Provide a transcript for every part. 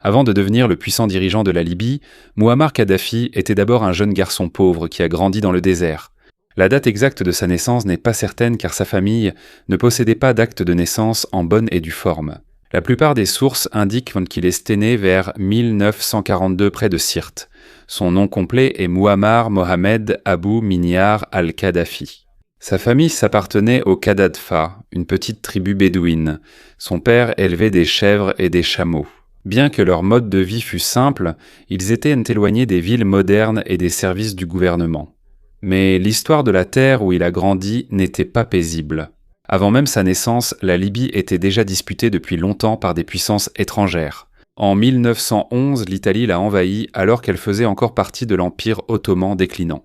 Avant de devenir le puissant dirigeant de la Libye, Mouammar Kadhafi était d'abord un jeune garçon pauvre qui a grandi dans le désert. La date exacte de sa naissance n'est pas certaine car sa famille ne possédait pas d'acte de naissance en bonne et due forme. La plupart des sources indiquent qu'il est né vers 1942 près de Sirte. Son nom complet est Mouammar Mohamed Abou Miniar al-Kadhafi. Sa famille s'appartenait aux Kadadfa, une petite tribu bédouine. Son père élevait des chèvres et des chameaux. Bien que leur mode de vie fût simple, ils étaient éloignés des villes modernes et des services du gouvernement. Mais l'histoire de la terre où il a grandi n'était pas paisible. Avant même sa naissance, la Libye était déjà disputée depuis longtemps par des puissances étrangères. En 1911, l'Italie l'a envahie alors qu'elle faisait encore partie de l'Empire ottoman déclinant.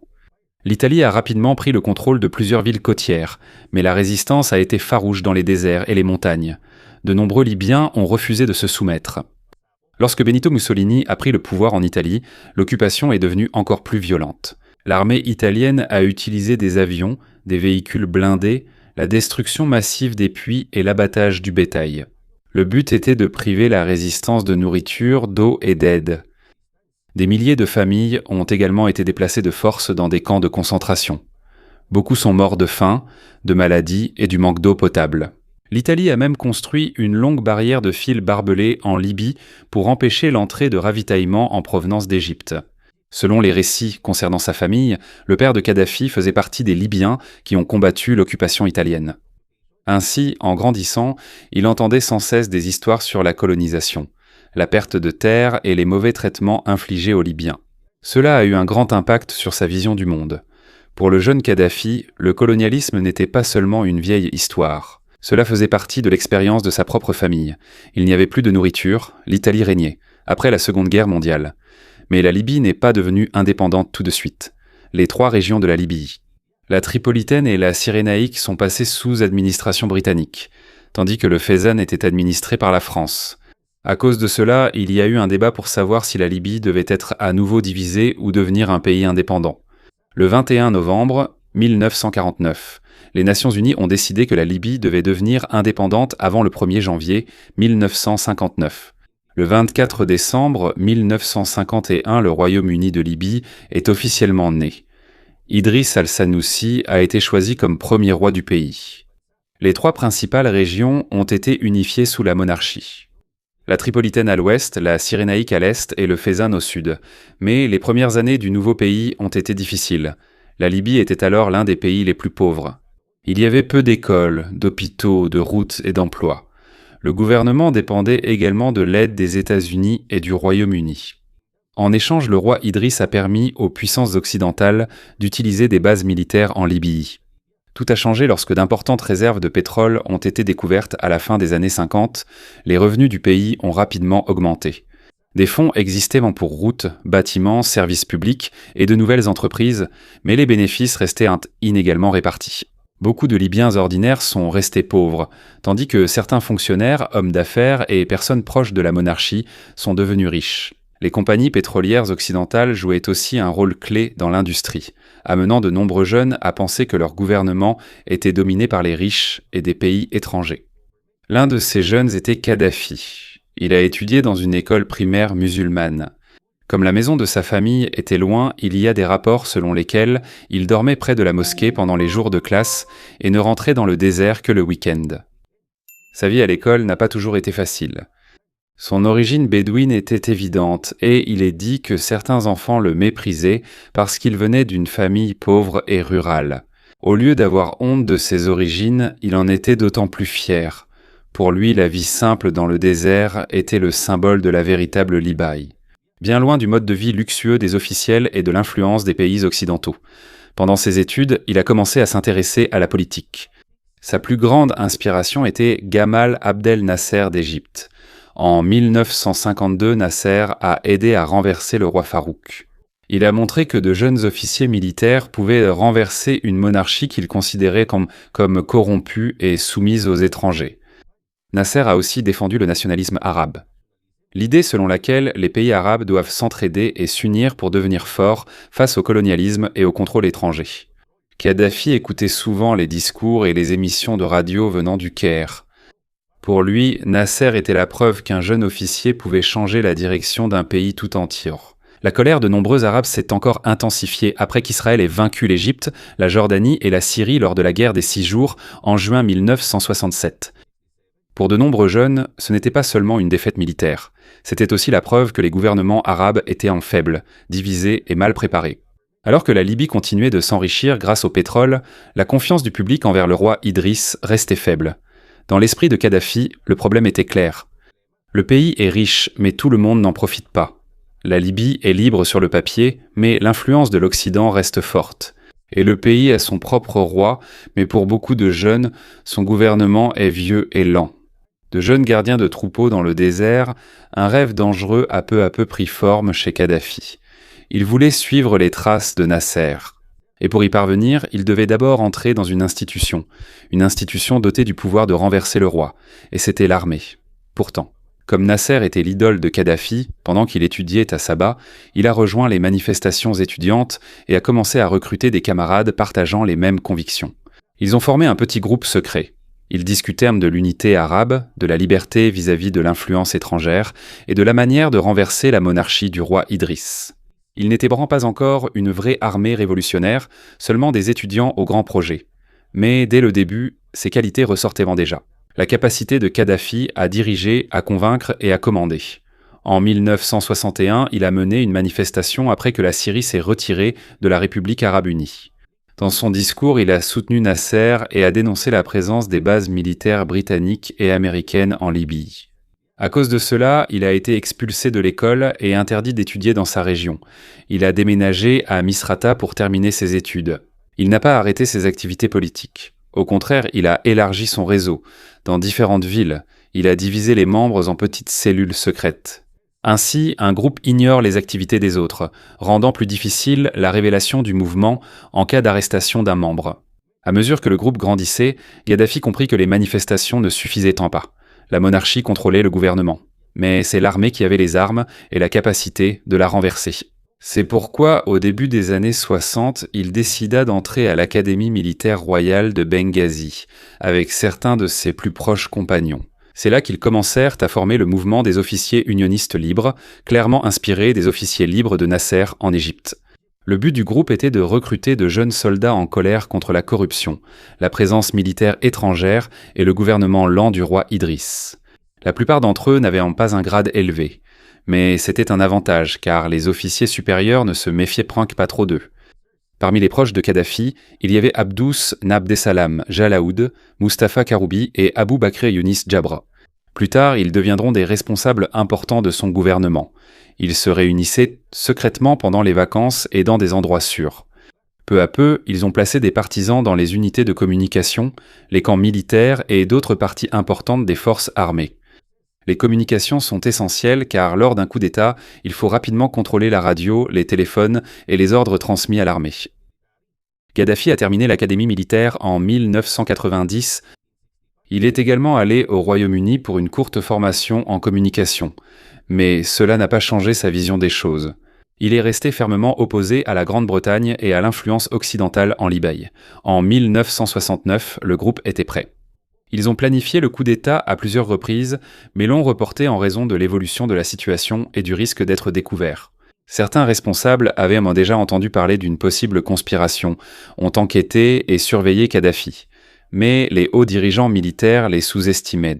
L'Italie a rapidement pris le contrôle de plusieurs villes côtières, mais la résistance a été farouche dans les déserts et les montagnes. De nombreux Libyens ont refusé de se soumettre. Lorsque Benito Mussolini a pris le pouvoir en Italie, l'occupation est devenue encore plus violente. L'armée italienne a utilisé des avions, des véhicules blindés, la destruction massive des puits et l'abattage du bétail. Le but était de priver la résistance de nourriture, d'eau et d'aide. Des milliers de familles ont également été déplacées de force dans des camps de concentration. Beaucoup sont morts de faim, de maladies et du manque d'eau potable. L'Italie a même construit une longue barrière de fils barbelés en Libye pour empêcher l'entrée de ravitaillement en provenance d'Égypte. Selon les récits concernant sa famille, le père de Kadhafi faisait partie des Libyens qui ont combattu l'occupation italienne. Ainsi, en grandissant, il entendait sans cesse des histoires sur la colonisation, la perte de terres et les mauvais traitements infligés aux Libyens. Cela a eu un grand impact sur sa vision du monde. Pour le jeune Kadhafi, le colonialisme n'était pas seulement une vieille histoire. Cela faisait partie de l'expérience de sa propre famille. Il n'y avait plus de nourriture, l'Italie régnait, après la Seconde Guerre mondiale. Mais la Libye n'est pas devenue indépendante tout de suite. Les 3 régions de la Libye, la Tripolitaine et la Cyrénaïque, sont passées sous administration britannique, tandis que le Fezzan était administré par la France. À cause de cela, il y a eu un débat pour savoir si la Libye devait être à nouveau divisée ou devenir un pays indépendant. Le 21 novembre 1949, les Nations Unies ont décidé que la Libye devait devenir indépendante avant le 1er janvier 1959. Le 24 décembre 1951, le Royaume-Uni de Libye est officiellement né. Idriss al-Sanoussi a été choisi comme premier roi du pays. Les 3 principales régions ont été unifiées sous la monarchie. La Tripolitaine à l'ouest, la Cyrénaïque à l'est et le Fezzan au sud. Mais les premières années du nouveau pays ont été difficiles. La Libye était alors l'un des pays les plus pauvres. Il y avait peu d'écoles, d'hôpitaux, de routes et d'emplois. Le gouvernement dépendait également de l'aide des États-Unis et du Royaume-Uni. En échange, le roi Idriss a permis aux puissances occidentales d'utiliser des bases militaires en Libye. Tout a changé lorsque d'importantes réserves de pétrole ont été découvertes à la fin des années 50. Les revenus du pays ont rapidement augmenté. Des fonds existaient pour routes, bâtiments, services publics et de nouvelles entreprises, mais les bénéfices restaient inégalement répartis. Beaucoup de Libyens ordinaires sont restés pauvres, tandis que certains fonctionnaires, hommes d'affaires et personnes proches de la monarchie sont devenus riches. Les compagnies pétrolières occidentales jouaient aussi un rôle clé dans l'industrie, amenant de nombreux jeunes à penser que leur gouvernement était dominé par les riches et des pays étrangers. L'un de ces jeunes était Kadhafi. Il a étudié dans une école primaire musulmane. Comme la maison de sa famille était loin, il y a des rapports selon lesquels il dormait près de la mosquée pendant les jours de classe et ne rentrait dans le désert que le week-end. Sa vie à l'école n'a pas toujours été facile. Son origine bédouine était évidente et il est dit que certains enfants le méprisaient parce qu'il venait d'une famille pauvre et rurale. Au lieu d'avoir honte de ses origines, il en était d'autant plus fier. Pour lui, la vie simple dans le désert était le symbole de la véritable Libaye. Bien loin du mode de vie luxueux des officiels et de l'influence des pays occidentaux. Pendant ses études, il a commencé à s'intéresser à la politique. Sa plus grande inspiration était Gamal Abdel Nasser d'Égypte. En 1952, Nasser a aidé à renverser le roi Farouk. Il a montré que de jeunes officiers militaires pouvaient renverser une monarchie qu'ils considéraient comme corrompue et soumise aux étrangers. Nasser a aussi défendu le nationalisme arabe. L'idée selon laquelle les pays arabes doivent s'entraider et s'unir pour devenir forts face au colonialisme et au contrôle étranger. Kadhafi écoutait souvent les discours et les émissions de radio venant du Caire. Pour lui, Nasser était la preuve qu'un jeune officier pouvait changer la direction d'un pays tout entier. La colère de nombreux Arabes s'est encore intensifiée après qu'Israël ait vaincu l'Égypte, la Jordanie et la Syrie lors de la guerre des 6 jours en juin 1967. Pour de nombreux jeunes, ce n'était pas seulement une défaite militaire, c'était aussi la preuve que les gouvernements arabes étaient en faible, divisés et mal préparés. Alors que la Libye continuait de s'enrichir grâce au pétrole, la confiance du public envers le roi Idriss restait faible. Dans l'esprit de Kadhafi, le problème était clair. Le pays est riche, mais tout le monde n'en profite pas. La Libye est libre sur le papier, mais l'influence de l'Occident reste forte. Et le pays a son propre roi, mais pour beaucoup de jeunes, son gouvernement est vieux et lent. De jeunes gardiens de troupeaux dans le désert, un rêve dangereux a peu à peu pris forme chez Kadhafi. Il voulait suivre les traces de Nasser. Et pour y parvenir, il devait d'abord entrer dans une institution dotée du pouvoir de renverser le roi, et c'était l'armée. Pourtant, comme Nasser était l'idole de Kadhafi, pendant qu'il étudiait à Sabha, il a rejoint les manifestations étudiantes et a commencé à recruter des camarades partageant les mêmes convictions. Ils ont formé un petit groupe secret. Ils discutèrent de l'unité arabe, de la liberté vis-à-vis de l'influence étrangère et de la manière de renverser la monarchie du roi Idriss. Ils n'étaient pas encore une vraie armée révolutionnaire, seulement des étudiants au grand projet. Mais dès le début, ces qualités ressortaient déjà. La capacité de Kadhafi à diriger, à convaincre et à commander. En 1961, il a mené une manifestation après que la Syrie s'est retirée de la République arabe unie. Dans son discours, il a soutenu Nasser et a dénoncé la présence des bases militaires britanniques et américaines en Libye. À cause de cela, il a été expulsé de l'école et interdit d'étudier dans sa région. Il a déménagé à Misrata pour terminer ses études. Il n'a pas arrêté ses activités politiques. Au contraire, il a élargi son réseau. Dans différentes villes, il a divisé les membres en petites cellules secrètes. Ainsi, un groupe ignore les activités des autres, rendant plus difficile la révélation du mouvement en cas d'arrestation d'un membre. À mesure que le groupe grandissait, Kadhafi comprit que les manifestations ne suffisaient tant pas. La monarchie contrôlait le gouvernement. Mais c'est l'armée qui avait les armes et la capacité de la renverser. C'est pourquoi, au début des années 60, il décida d'entrer à l'Académie militaire royale de Benghazi, avec certains de ses plus proches compagnons. C'est là qu'ils commencèrent à former le mouvement des officiers unionistes libres, clairement inspiré des officiers libres de Nasser en Égypte. Le but du groupe était de recruter de jeunes soldats en colère contre la corruption, la présence militaire étrangère et le gouvernement lent du roi Idriss. La plupart d'entre eux n'avaient pas un grade élevé. Mais c'était un avantage, car les officiers supérieurs ne se méfiaient pas trop d'eux. Parmi les proches de Kadhafi, il y avait Abdous Nabdessalam Jalaoud, Mustapha Karoubi et Abou Bakr Younis Djabra. Plus tard, ils deviendront des responsables importants de son gouvernement. Ils se réunissaient secrètement pendant les vacances et dans des endroits sûrs. Peu à peu, ils ont placé des partisans dans les unités de communication, les camps militaires et d'autres parties importantes des forces armées. Les communications sont essentielles car lors d'un coup d'État, il faut rapidement contrôler la radio, les téléphones et les ordres transmis à l'armée. Kadhafi a terminé l'académie militaire en 1990. Il est également allé au Royaume-Uni pour une courte formation en communication. Mais cela n'a pas changé sa vision des choses. Il est resté fermement opposé à la Grande-Bretagne et à l'influence occidentale en Libye. En 1969, le groupe était prêt. Ils ont planifié le coup d'État à plusieurs reprises, mais l'ont reporté en raison de l'évolution de la situation et du risque d'être découvert. Certains responsables avaient déjà entendu parler d'une possible conspiration, ont enquêté et surveillé Kadhafi. Mais les hauts dirigeants militaires les sous-estimaient.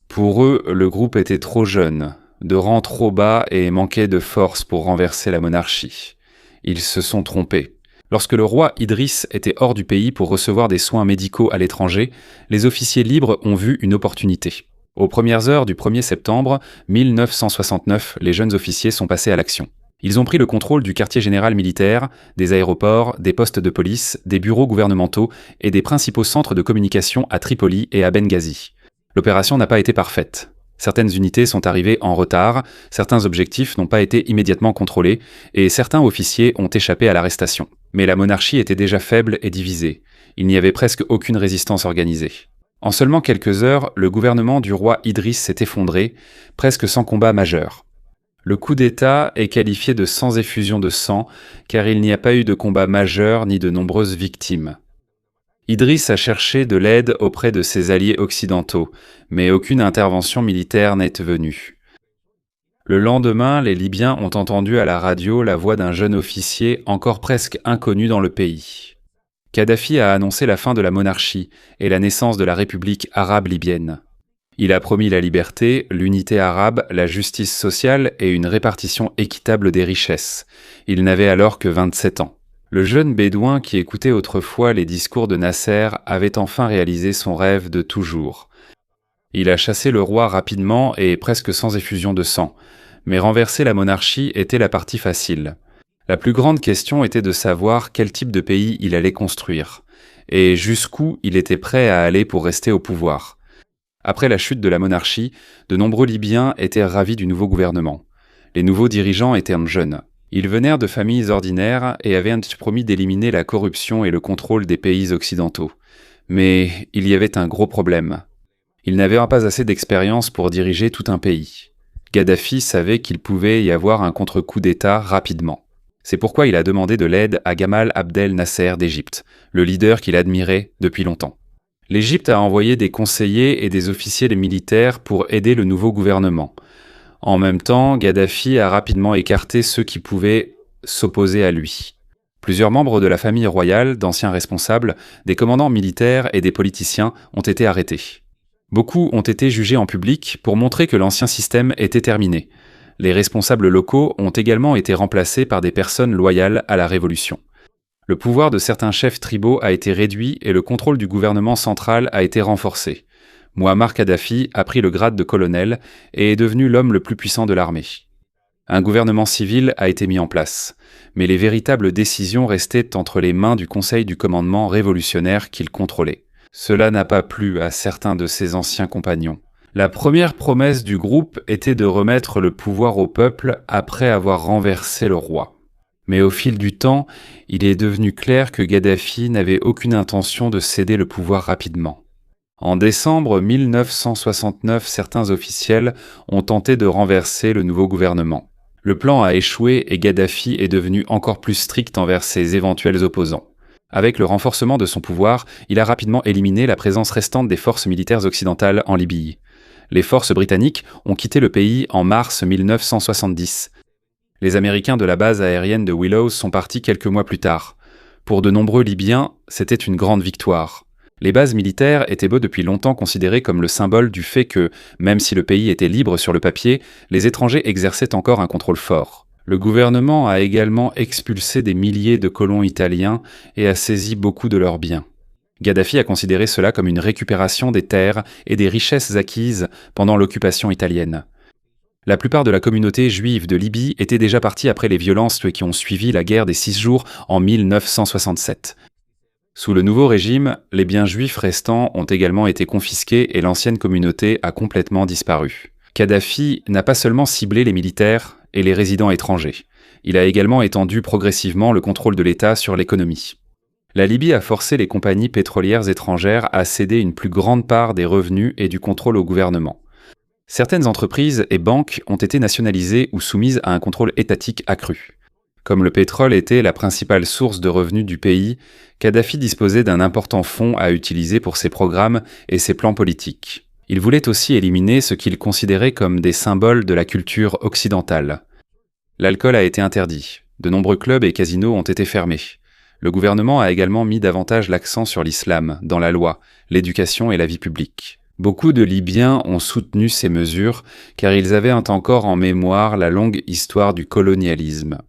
Pour eux, le groupe était trop jeune, de rang trop bas et manquait de force pour renverser la monarchie. Ils se sont trompés. Lorsque le roi Idriss était hors du pays pour recevoir des soins médicaux à l'étranger, les officiers libres ont vu une opportunité. Aux premières heures du 1er septembre 1969, les jeunes officiers sont passés à l'action. Ils ont pris le contrôle du quartier général militaire, des aéroports, des postes de police, des bureaux gouvernementaux et des principaux centres de communication à Tripoli et à Benghazi. L'opération n'a pas été parfaite. Certaines unités sont arrivées en retard, certains objectifs n'ont pas été immédiatement contrôlés et certains officiers ont échappé à l'arrestation. Mais la monarchie était déjà faible et divisée. Il n'y avait presque aucune résistance organisée. En seulement quelques heures, le gouvernement du roi Idriss s'est effondré, presque sans combat majeur. Le coup d'État est qualifié de sans effusion de sang, car il n'y a pas eu de combat majeur ni de nombreuses victimes. Idriss a cherché de l'aide auprès de ses alliés occidentaux, mais aucune intervention militaire n'est venue. Le lendemain, les Libyens ont entendu à la radio la voix d'un jeune officier encore presque inconnu dans le pays. Kadhafi a annoncé la fin de la monarchie et la naissance de la République arabe libyenne. Il a promis la liberté, l'unité arabe, la justice sociale et une répartition équitable des richesses. Il n'avait alors que 27 ans. Le jeune bédouin qui écoutait autrefois les discours de Nasser avait enfin réalisé son rêve de toujours. Il a chassé le roi rapidement et presque sans effusion de sang, mais renverser la monarchie était la partie facile. La plus grande question était de savoir quel type de pays il allait construire, et jusqu'où il était prêt à aller pour rester au pouvoir. Après la chute de la monarchie, de nombreux Libyens étaient ravis du nouveau gouvernement. Les nouveaux dirigeants étaient jeunes. Ils venaient de familles ordinaires et avaient promis d'éliminer la corruption et le contrôle des pays occidentaux. Mais il y avait un gros problème. Ils n'avaient pas assez d'expérience pour diriger tout un pays. Kadhafi savait qu'il pouvait y avoir un contre-coup d'État rapidement. C'est pourquoi il a demandé de l'aide à Gamal Abdel Nasser d'Égypte, le leader qu'il admirait depuis longtemps. L'Égypte a envoyé des conseillers et des officiers militaires pour aider le nouveau gouvernement. En même temps, Kadhafi a rapidement écarté ceux qui pouvaient s'opposer à lui. Plusieurs membres de la famille royale, d'anciens responsables, des commandants militaires et des politiciens ont été arrêtés. Beaucoup ont été jugés en public pour montrer que l'ancien système était terminé. Les responsables locaux ont également été remplacés par des personnes loyales à la révolution. Le pouvoir de certains chefs tribaux a été réduit et le contrôle du gouvernement central a été renforcé. Mouammar Kadhafi a pris le grade de colonel et est devenu l'homme le plus puissant de l'armée. Un gouvernement civil a été mis en place, mais les véritables décisions restaient entre les mains du Conseil du commandement révolutionnaire qu'il contrôlait. Cela n'a pas plu à certains de ses anciens compagnons. La première promesse du groupe était de remettre le pouvoir au peuple après avoir renversé le roi. Mais au fil du temps, il est devenu clair que Kadhafi n'avait aucune intention de céder le pouvoir rapidement. En décembre 1969, certains officiels ont tenté de renverser le nouveau gouvernement. Le plan a échoué et Kadhafi est devenu encore plus strict envers ses éventuels opposants. Avec le renforcement de son pouvoir, il a rapidement éliminé la présence restante des forces militaires occidentales en Libye. Les forces britanniques ont quitté le pays en mars 1970. Les Américains de la base aérienne de Willows sont partis quelques mois plus tard. Pour de nombreux Libyens, c'était une grande victoire. Les bases militaires étaient depuis longtemps considérées comme le symbole du fait que, même si le pays était libre sur le papier, les étrangers exerçaient encore un contrôle fort. Le gouvernement a également expulsé des milliers de colons italiens et a saisi beaucoup de leurs biens. Kadhafi a considéré cela comme une récupération des terres et des richesses acquises pendant l'occupation italienne. La plupart de la communauté juive de Libye était déjà partie après les violences qui ont suivi la guerre des 6 jours en 1967. Sous le nouveau régime, les biens juifs restants ont également été confisqués et l'ancienne communauté a complètement disparu. Kadhafi n'a pas seulement ciblé les militaires et les résidents étrangers. Il a également étendu progressivement le contrôle de l'État sur l'économie. La Libye a forcé les compagnies pétrolières étrangères à céder une plus grande part des revenus et du contrôle au gouvernement. Certaines entreprises et banques ont été nationalisées ou soumises à un contrôle étatique accru. Comme le pétrole était la principale source de revenus du pays, Kadhafi disposait d'un important fonds à utiliser pour ses programmes et ses plans politiques. Il voulait aussi éliminer ce qu'il considérait comme des symboles de la culture occidentale. L'alcool a été interdit. De nombreux clubs et casinos ont été fermés. Le gouvernement a également mis davantage l'accent sur l'islam, dans la loi, l'éducation et la vie publique. Beaucoup de Libyens ont soutenu ces mesures car ils avaient encore en mémoire la longue histoire du colonialisme.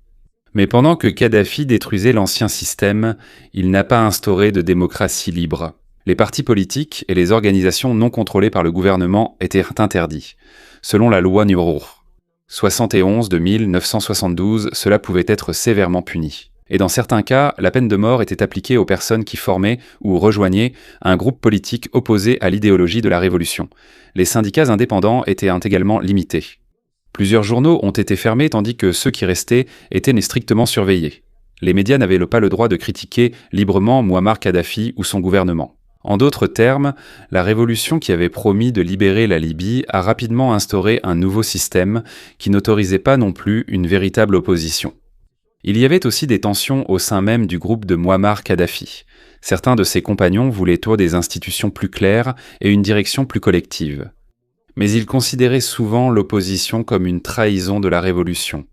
Mais pendant que Kadhafi détruisait l'ancien système, il n'a pas instauré de démocratie libre. Les partis politiques et les organisations non contrôlées par le gouvernement étaient interdits. Selon la loi numéro 71 de 1972, cela pouvait être sévèrement puni. Et dans certains cas, la peine de mort était appliquée aux personnes qui formaient ou rejoignaient un groupe politique opposé à l'idéologie de la Révolution. Les syndicats indépendants étaient également limités. Plusieurs journaux ont été fermés tandis que ceux qui restaient étaient strictement surveillés. Les médias n'avaient pas le droit de critiquer librement Mouammar Kadhafi ou son gouvernement. En d'autres termes, la révolution qui avait promis de libérer la Libye a rapidement instauré un nouveau système qui n'autorisait pas non plus une véritable opposition. Il y avait aussi des tensions au sein même du groupe de Mouammar Kadhafi. Certains de ses compagnons voulaient des institutions plus claires et une direction plus collective. Mais ils considéraient souvent l'opposition comme une trahison de la révolution.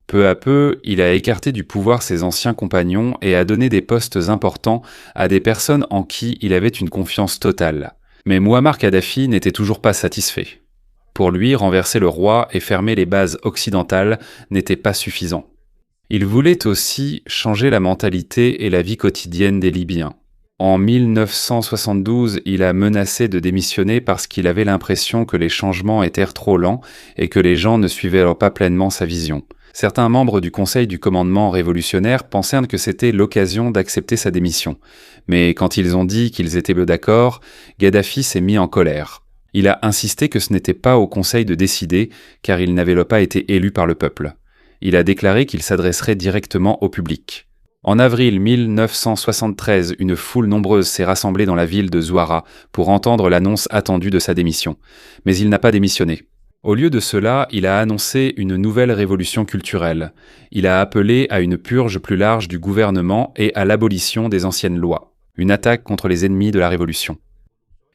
Peu à peu, il a écarté du pouvoir ses anciens compagnons et a donné des postes importants à des personnes en qui il avait une confiance totale. Mais Mouammar Kadhafi n'était toujours pas satisfait. Pour lui, renverser le roi et fermer les bases occidentales n'était pas suffisant. Il voulait aussi changer la mentalité et la vie quotidienne des Libyens. En 1972, il a menacé de démissionner parce qu'il avait l'impression que les changements étaient trop lents et que les gens ne suivaient alors pas pleinement sa vision. Certains membres du Conseil du commandement révolutionnaire pensèrent que c'était l'occasion d'accepter sa démission. Mais quand ils ont dit qu'ils étaient d'accord, Kadhafi s'est mis en colère. Il a insisté que ce n'était pas au Conseil de décider, car il n'avait pas été élu par le peuple. Il a déclaré qu'il s'adresserait directement au public. En avril 1973, une foule nombreuse s'est rassemblée dans la ville de Zouara pour entendre l'annonce attendue de sa démission. Mais il n'a pas démissionné. Au lieu de cela, il a annoncé une nouvelle révolution culturelle. Il a appelé à une purge plus large du gouvernement et à l'abolition des anciennes lois, une attaque contre les ennemis de la révolution,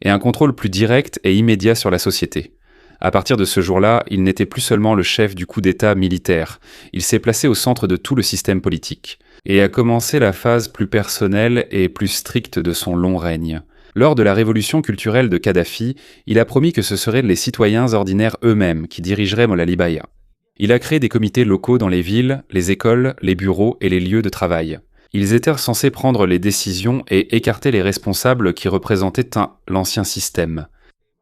et un contrôle plus direct et immédiat sur la société. À partir de ce jour-là, il n'était plus seulement le chef du coup d'État militaire, il s'est placé au centre de tout le système politique, et a commencé la phase plus personnelle et plus stricte de son long règne. Lors de la révolution culturelle de Kadhafi, il a promis que ce seraient les citoyens ordinaires eux-mêmes qui dirigeraient Molalibaya. Il a créé des comités locaux dans les villes, les écoles, les bureaux et les lieux de travail. Ils étaient censés prendre les décisions et écarter les responsables qui représentaient l'ancien système.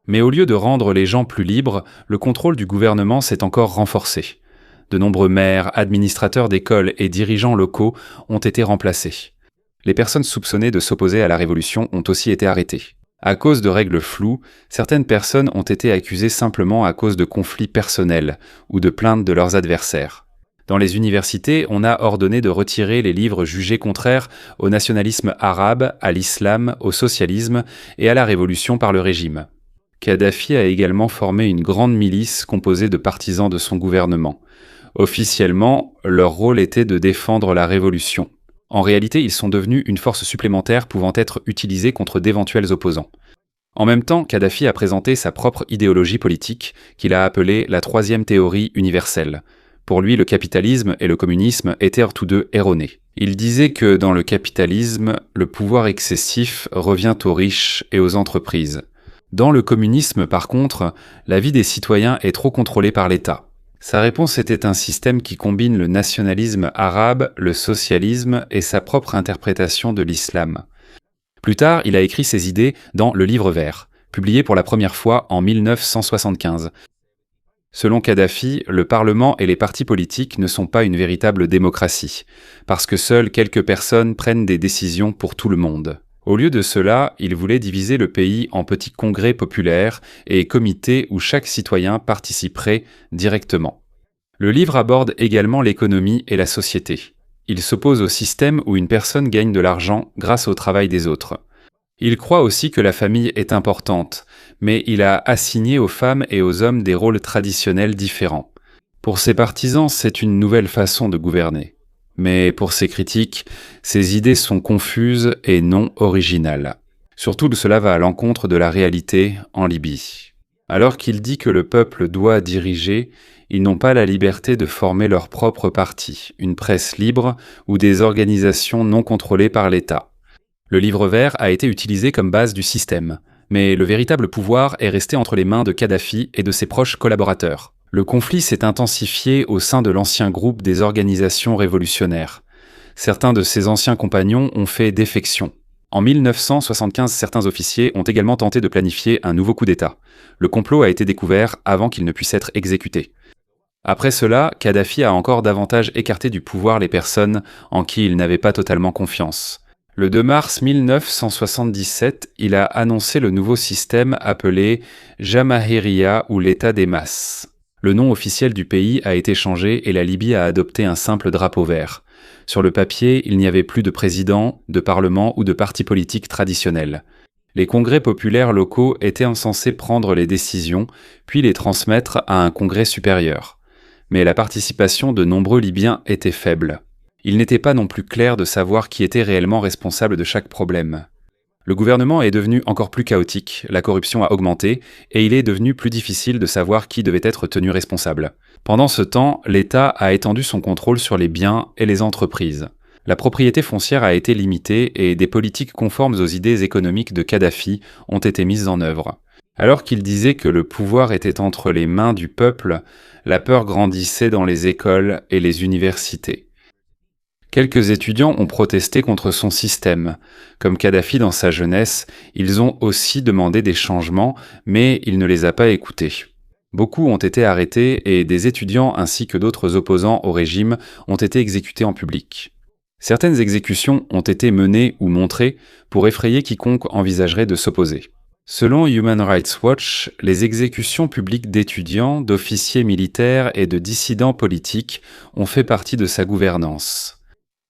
Mais au lieu de rendre les gens plus libres, le contrôle du gouvernement s'est encore renforcé. De nombreux maires, administrateurs d'écoles et dirigeants locaux ont été remplacés. Les personnes soupçonnées de s'opposer à la révolution ont aussi été arrêtées. À cause de règles floues, certaines personnes ont été accusées simplement à cause de conflits personnels ou de plaintes de leurs adversaires. Dans les universités, on a ordonné de retirer les livres jugés contraires au nationalisme arabe, à l'islam, au socialisme et à la révolution par le régime. Kadhafi a également formé une grande milice composée de partisans de son gouvernement. Officiellement, leur rôle était de défendre la révolution. En réalité, ils sont devenus une force supplémentaire pouvant être utilisée contre d'éventuels opposants. En même temps, Kadhafi a présenté sa propre idéologie politique, qu'il a appelée la troisième théorie universelle. Pour lui, le capitalisme et le communisme étaient tous deux erronés. Il disait que dans le capitalisme, le pouvoir excessif revient aux riches et aux entreprises. Dans le communisme, par contre, la vie des citoyens est trop contrôlée par l'État. Sa réponse était un système qui combine le nationalisme arabe, le socialisme et sa propre interprétation de l'islam. Plus tard, il a écrit ses idées dans Le Livre vert, publié pour la première fois en 1975. Selon Kadhafi, le Parlement et les partis politiques ne sont pas une véritable démocratie, parce que seules quelques personnes prennent des décisions pour tout le monde. Au lieu de cela, il voulait diviser le pays en petits congrès populaires et comités où chaque citoyen participerait directement. Le livre aborde également l'économie et la société. Il s'oppose au système où une personne gagne de l'argent grâce au travail des autres. Il croit aussi que la famille est importante, mais il a assigné aux femmes et aux hommes des rôles traditionnels différents. Pour ses partisans, c'est une nouvelle façon de gouverner. Mais pour ses critiques, ses idées sont confuses et non originales. Surtout, cela va à l'encontre de la réalité en Libye. Alors qu'il dit que le peuple doit diriger, ils n'ont pas la liberté de former leur propre parti, une presse libre ou des organisations non contrôlées par l'État. Le livre vert a été utilisé comme base du système, mais le véritable pouvoir est resté entre les mains de Kadhafi et de ses proches collaborateurs. Le conflit s'est intensifié au sein de l'ancien groupe des organisations révolutionnaires. Certains de ses anciens compagnons ont fait défection. En 1975, certains officiers ont également tenté de planifier un nouveau coup d'État. Le complot a été découvert avant qu'il ne puisse être exécuté. Après cela, Kadhafi a encore davantage écarté du pouvoir les personnes en qui il n'avait pas totalement confiance. Le 2 mars 1977, il a annoncé le nouveau système appelé Jamahiriya ou l'État des masses. Le nom officiel du pays a été changé et la Libye a adopté un simple drapeau vert. Sur le papier, il n'y avait plus de président, de parlement ou de parti politique traditionnel. Les congrès populaires locaux étaient censés prendre les décisions, puis les transmettre à un congrès supérieur. Mais la participation de nombreux Libyens était faible. Il n'était pas non plus clair de savoir qui était réellement responsable de chaque problème. Le gouvernement est devenu encore plus chaotique, la corruption a augmenté, et il est devenu plus difficile de savoir qui devait être tenu responsable. Pendant ce temps, l'État a étendu son contrôle sur les biens et les entreprises. La propriété foncière a été limitée et des politiques conformes aux idées économiques de Kadhafi ont été mises en œuvre. Alors qu'il disait que le pouvoir était entre les mains du peuple, la peur grandissait dans les écoles et les universités. Quelques étudiants ont protesté contre son système. Comme Kadhafi dans sa jeunesse, ils ont aussi demandé des changements, mais il ne les a pas écoutés. Beaucoup ont été arrêtés et des étudiants ainsi que d'autres opposants au régime ont été exécutés en public. Certaines exécutions ont été menées ou montrées pour effrayer quiconque envisagerait de s'opposer. Selon Human Rights Watch, les exécutions publiques d'étudiants, d'officiers militaires et de dissidents politiques ont fait partie de sa gouvernance.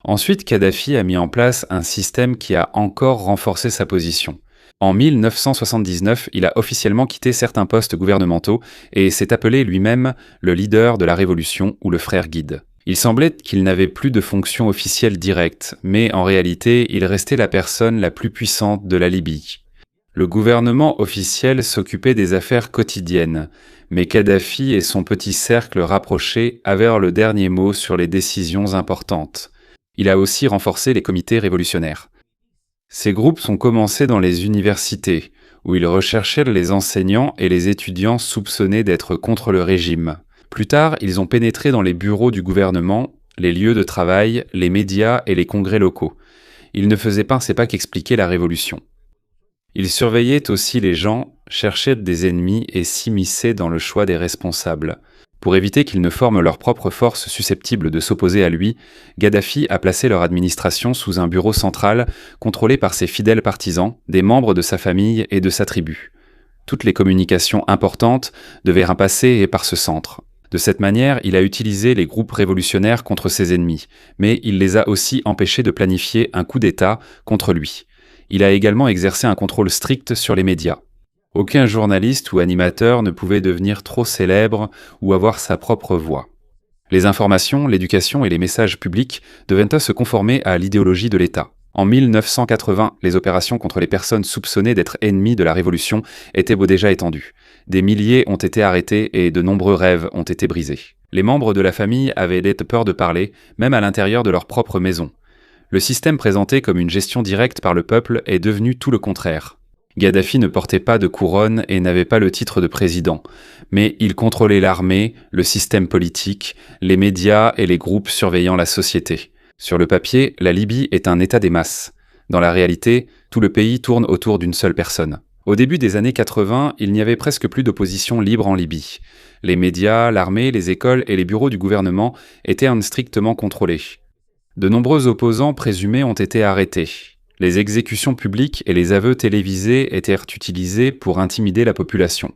Ensuite, Kadhafi a mis en place un système qui a encore renforcé sa position. En 1979, il a officiellement quitté certains postes gouvernementaux et s'est appelé lui-même le leader de la révolution ou le frère guide. Il semblait qu'il n'avait plus de fonction officielle directe, mais en réalité, il restait la personne la plus puissante de la Libye. Le gouvernement officiel s'occupait des affaires quotidiennes, mais Kadhafi et son petit cercle rapproché avaient le dernier mot sur les décisions importantes. Il a aussi renforcé les comités révolutionnaires. Ces groupes sont commencés dans les universités, où ils recherchaient les enseignants et les étudiants soupçonnés d'être contre le régime. Plus tard, ils ont pénétré dans les bureaux du gouvernement, les lieux de travail, les médias et les congrès locaux. Ils ne faisaient pas qu'expliquer la révolution. Ils surveillaient aussi les gens, cherchaient des ennemis et s'immisçaient dans le choix des responsables. Pour éviter qu'ils ne forment leur propre force susceptible de s'opposer à lui, Kadhafi a placé leur administration sous un bureau central contrôlé par ses fidèles partisans, des membres de sa famille et de sa tribu. Toutes les communications importantes devaient passer par ce centre. De cette manière, il a utilisé les groupes révolutionnaires contre ses ennemis, mais il les a aussi empêchés de planifier un coup d'État contre lui. Il a également exercé un contrôle strict sur les médias. Aucun journaliste ou animateur ne pouvait devenir trop célèbre ou avoir sa propre voix. Les informations, l'éducation et les messages publics devaient se conformer à l'idéologie de l'État. En 1980, les opérations contre les personnes soupçonnées d'être ennemies de la révolution étaient déjà étendues. Des milliers ont été arrêtés et de nombreux rêves ont été brisés. Les membres de la famille avaient peur de parler, même à l'intérieur de leur propre maison. Le système présenté comme une gestion directe par le peuple est devenu tout le contraire. Kadhafi ne portait pas de couronne et n'avait pas le titre de président, mais il contrôlait l'armée, le système politique, les médias et les groupes surveillant la société. Sur le papier, la Libye est un état des masses. Dans la réalité, tout le pays tourne autour d'une seule personne. Au début des années 80, il n'y avait presque plus d'opposition libre en Libye. Les médias, l'armée, les écoles et les bureaux du gouvernement étaient strictement contrôlés. De nombreux opposants présumés ont été arrêtés. Les exécutions publiques et les aveux télévisés étaient utilisés pour intimider la population.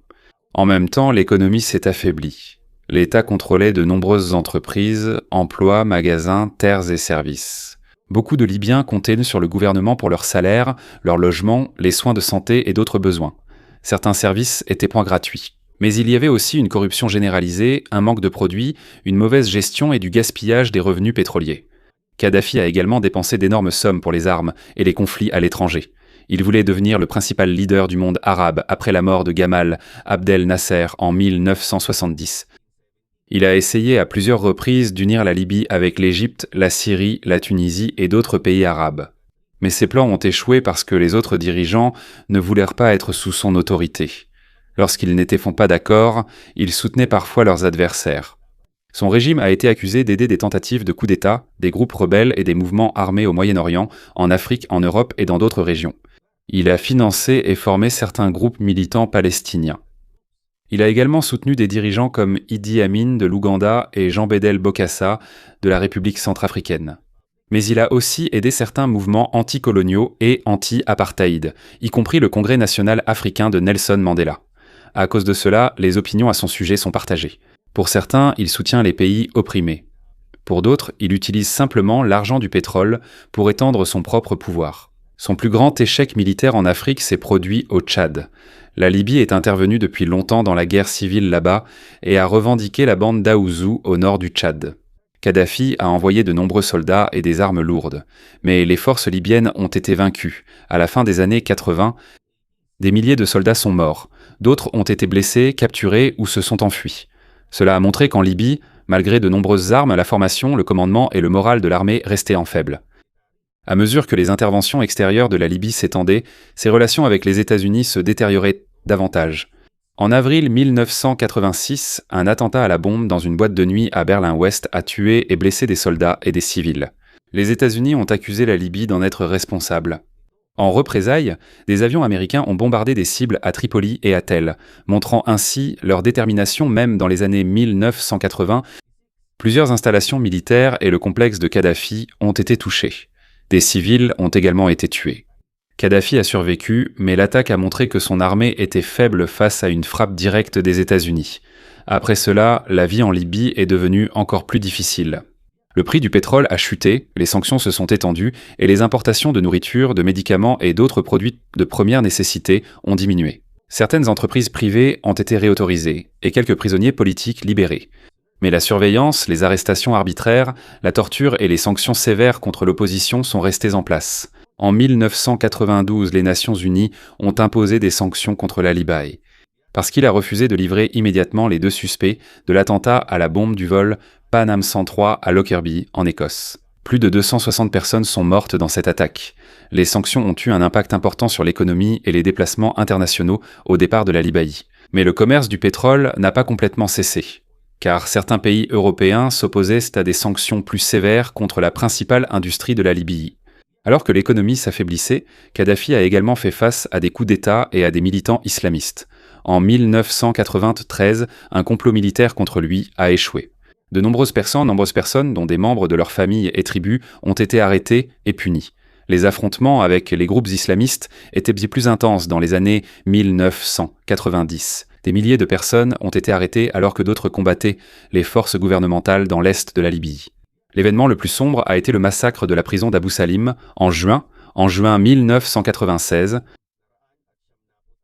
En même temps, l'économie s'est affaiblie. L'État contrôlait de nombreuses entreprises, emplois, magasins, terres et services. Beaucoup de Libyens comptaient sur le gouvernement pour leurs salaires, leur logement, les soins de santé et d'autres besoins. Certains services étaient gratuits. Mais il y avait aussi une corruption généralisée, un manque de produits, une mauvaise gestion et du gaspillage des revenus pétroliers. Kadhafi a également dépensé d'énormes sommes pour les armes et les conflits à l'étranger. Il voulait devenir le principal leader du monde arabe après la mort de Gamal Abdel Nasser en 1970. Il a essayé à plusieurs reprises d'unir la Libye avec l'Égypte, la Syrie, la Tunisie et d'autres pays arabes. Mais ses plans ont échoué parce que les autres dirigeants ne voulaient pas être sous son autorité. Lorsqu'ils n'étaient pas d'accord, il soutenait parfois leurs adversaires. Son régime a été accusé d'aider des tentatives de coup d'État, des groupes rebelles et des mouvements armés au Moyen-Orient, en Afrique, en Europe et dans d'autres régions. Il a financé et formé certains groupes militants palestiniens. Il a également soutenu des dirigeants comme Idi Amin de l'Ouganda et Jean Bédel Bokassa de la République centrafricaine. Mais il a aussi aidé certains mouvements anticoloniaux et anti-apartheid, y compris le Congrès national africain de Nelson Mandela. À cause de cela, les opinions à son sujet sont partagées. Pour certains, il soutient les pays opprimés. Pour d'autres, il utilise simplement l'argent du pétrole pour étendre son propre pouvoir. Son plus grand échec militaire en Afrique s'est produit au Tchad. La Libye est intervenue depuis longtemps dans la guerre civile là-bas et a revendiqué la bande d'Aouzou au nord du Tchad. Kadhafi a envoyé de nombreux soldats et des armes lourdes, mais les forces libyennes ont été vaincues. À la fin des années 80, des milliers de soldats sont morts, d'autres ont été blessés, capturés ou se sont enfuis. Cela a montré qu'en Libye, malgré de nombreuses armes, la formation, le commandement et le moral de l'armée restaient en faible. À mesure que les interventions extérieures de la Libye s'étendaient, ses relations avec les États-Unis se détérioraient davantage. En avril 1986, un attentat à la bombe dans une boîte de nuit à Berlin-Ouest a tué et blessé des soldats et des civils. Les États-Unis ont accusé la Libye d'en être responsable. En représailles, des avions américains ont bombardé des cibles à Tripoli et à Tel, montrant ainsi leur détermination même dans les années 1980. Plusieurs installations militaires et le complexe de Kadhafi ont été touchés. Des civils ont également été tués. Kadhafi a survécu, mais l'attaque a montré que son armée était faible face à une frappe directe des États-Unis. Après cela, la vie en Libye est devenue encore plus difficile. Le prix du pétrole a chuté, les sanctions se sont étendues et les importations de nourriture, de médicaments et d'autres produits de première nécessité ont diminué. Certaines entreprises privées ont été réautorisées et quelques prisonniers politiques libérés. Mais la surveillance, les arrestations arbitraires, la torture et les sanctions sévères contre l'opposition sont restées en place. En 1992, les Nations Unies ont imposé des sanctions contre la Libye, parce qu'il a refusé de livrer immédiatement les 2 suspects de l'attentat à la bombe du vol Pan Am 103 à Lockerbie, en Écosse. Plus de 260 personnes sont mortes dans cette attaque. Les sanctions ont eu un impact important sur l'économie et les déplacements internationaux au départ de la Libye. Mais le commerce du pétrole n'a pas complètement cessé, car certains pays européens s'opposaient à des sanctions plus sévères contre la principale industrie de la Libye. Alors que l'économie s'affaiblissait, Kadhafi a également fait face à des coups d'État et à des militants islamistes. En 1993, un complot militaire contre lui a échoué. De nombreuses personnes, dont des membres de leurs familles et tribus, ont été arrêtées et punies. Les affrontements avec les groupes islamistes étaient bien plus intenses dans les années 1990. Des milliers de personnes ont été arrêtées alors que d'autres combattaient les forces gouvernementales dans l'est de la Libye. L'événement le plus sombre a été le massacre de la prison d'Abu Salim en juin 1996.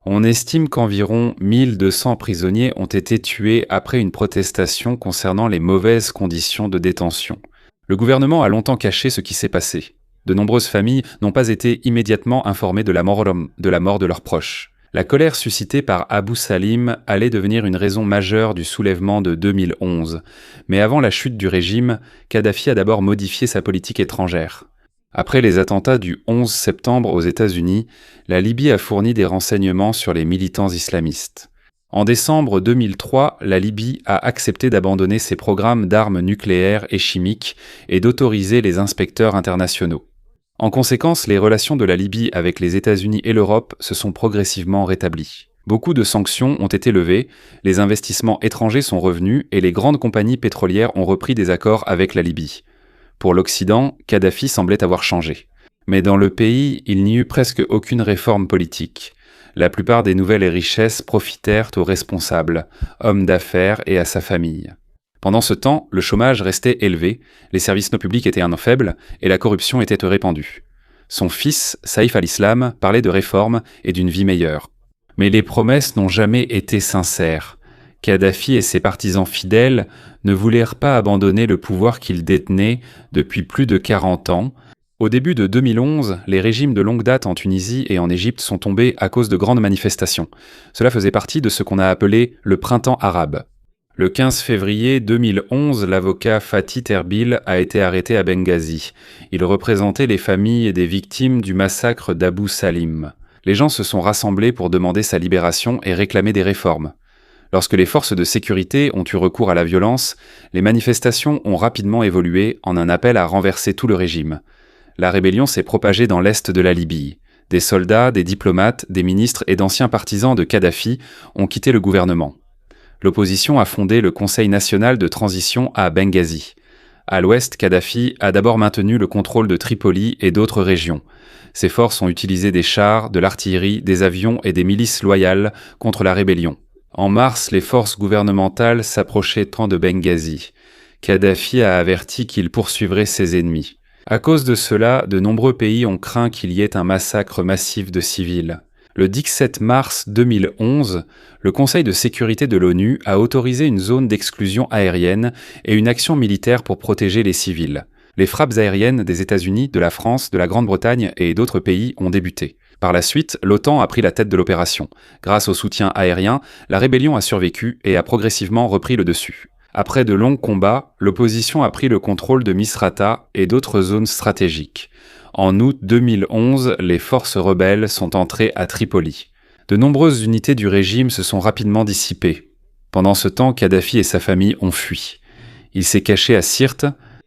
On estime qu'environ 1200 prisonniers ont été tués après une protestation concernant les mauvaises conditions de détention. Le gouvernement a longtemps caché ce qui s'est passé. De nombreuses familles n'ont pas été immédiatement informées de la mort de leurs proches. La colère suscitée par Abu Salim allait devenir une raison majeure du soulèvement de 2011. Mais avant la chute du régime, Kadhafi a d'abord modifié sa politique étrangère. Après les attentats du 11 septembre aux États-Unis, la Libye a fourni des renseignements sur les militants islamistes. En décembre 2003, la Libye a accepté d'abandonner ses programmes d'armes nucléaires et chimiques et d'autoriser les inspecteurs internationaux. En conséquence, les relations de la Libye avec les États-Unis et l'Europe se sont progressivement rétablies. Beaucoup de sanctions ont été levées, les investissements étrangers sont revenus et les grandes compagnies pétrolières ont repris des accords avec la Libye. Pour l'Occident, Kadhafi semblait avoir changé. Mais dans le pays, il n'y eut presque aucune réforme politique. La plupart des nouvelles richesses profitèrent aux responsables, hommes d'affaires et à sa famille. Pendant ce temps, le chômage restait élevé, les services non publics étaient faibles et la corruption était répandue. Son fils, Saïf al-Islam, parlait de réformes et d'une vie meilleure. Mais les promesses n'ont jamais été sincères. Kadhafi et ses partisans fidèles ne voulurent pas abandonner le pouvoir qu'ils détenaient depuis plus de 40 ans. Au début de 2011, les régimes de longue date en Tunisie et en Égypte sont tombés à cause de grandes manifestations. Cela faisait partie de ce qu'on a appelé le printemps arabe. Le 15 février 2011, l'avocat Fatih Terbil a été arrêté à Benghazi. Il représentait les familles des victimes du massacre d'Abu Salim. Les gens se sont rassemblés pour demander sa libération et réclamer des réformes. Lorsque les forces de sécurité ont eu recours à la violence, les manifestations ont rapidement évolué en un appel à renverser tout le régime. La rébellion s'est propagée dans l'est de la Libye. Des soldats, des diplomates, des ministres et d'anciens partisans de Kadhafi ont quitté le gouvernement. L'opposition a fondé le Conseil national de transition à Benghazi. À l'ouest, Kadhafi a d'abord maintenu le contrôle de Tripoli et d'autres régions. Ses forces ont utilisé des chars, de l'artillerie, des avions et des milices loyales contre la rébellion. En mars, les forces gouvernementales s'approchaient tant de Benghazi. Kadhafi a averti qu'il poursuivrait ses ennemis. À cause de cela, de nombreux pays ont craint qu'il y ait un massacre massif de civils. Le 17 mars 2011, le Conseil de sécurité de l'ONU a autorisé une zone d'exclusion aérienne et une action militaire pour protéger les civils. Les frappes aériennes des États-Unis, de la France, de la Grande-Bretagne et d'autres pays ont débuté. Par la suite, l'OTAN a pris la tête de l'opération. Grâce au soutien aérien, la rébellion a survécu et a progressivement repris le dessus. Après de longs combats, l'opposition a pris le contrôle de Misrata et d'autres zones stratégiques. En août 2011, les forces rebelles sont entrées à Tripoli. De nombreuses unités du régime se sont rapidement dissipées. Pendant ce temps, Kadhafi et sa famille ont fui. Il s'est caché à Sirte,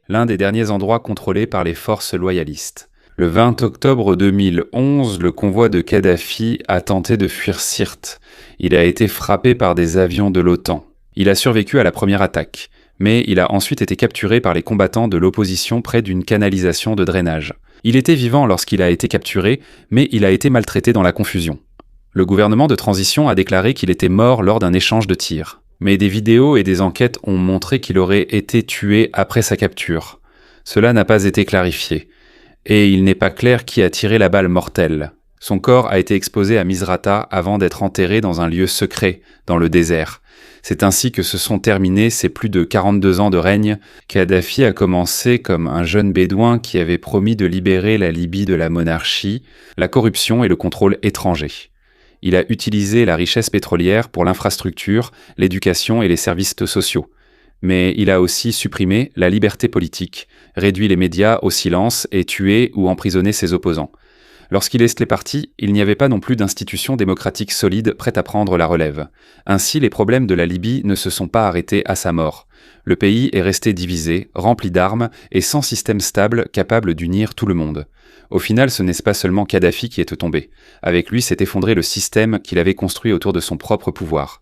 l'un des derniers endroits contrôlés par les forces loyalistes. Le 20 octobre 2011, le convoi de Kadhafi a tenté de fuir Sirte. Il a été frappé par des avions de l'OTAN. Il a survécu à la première attaque, mais il a ensuite été capturé par les combattants de l'opposition près d'une canalisation de drainage. Il était vivant lorsqu'il a été capturé, mais il a été maltraité dans la confusion. Le gouvernement de transition a déclaré qu'il était mort lors d'un échange de tirs. Mais des vidéos et des enquêtes ont montré qu'il aurait été tué après sa capture. Cela n'a pas été clarifié. Et il n'est pas clair qui a tiré la balle mortelle. Son corps a été exposé à Misrata avant d'être enterré dans un lieu secret, dans le désert. C'est ainsi que se sont terminés ses plus de 42 ans de règne. Kadhafi a commencé comme un jeune bédouin qui avait promis de libérer la Libye de la monarchie, la corruption et le contrôle étranger. Il a utilisé la richesse pétrolière pour l'infrastructure, l'éducation et les services sociaux. Mais il a aussi supprimé la liberté politique, réduit les médias au silence et tué ou emprisonné ses opposants. Lorsqu'il est parti, il n'y avait pas non plus d'institutions démocratiques solides prêtes à prendre la relève. Ainsi, les problèmes de la Libye ne se sont pas arrêtés à sa mort. Le pays est resté divisé, rempli d'armes et sans système stable capable d'unir tout le monde. Au final, ce n'est pas seulement Kadhafi qui est tombé. Avec lui s'est effondré le système qu'il avait construit autour de son propre pouvoir.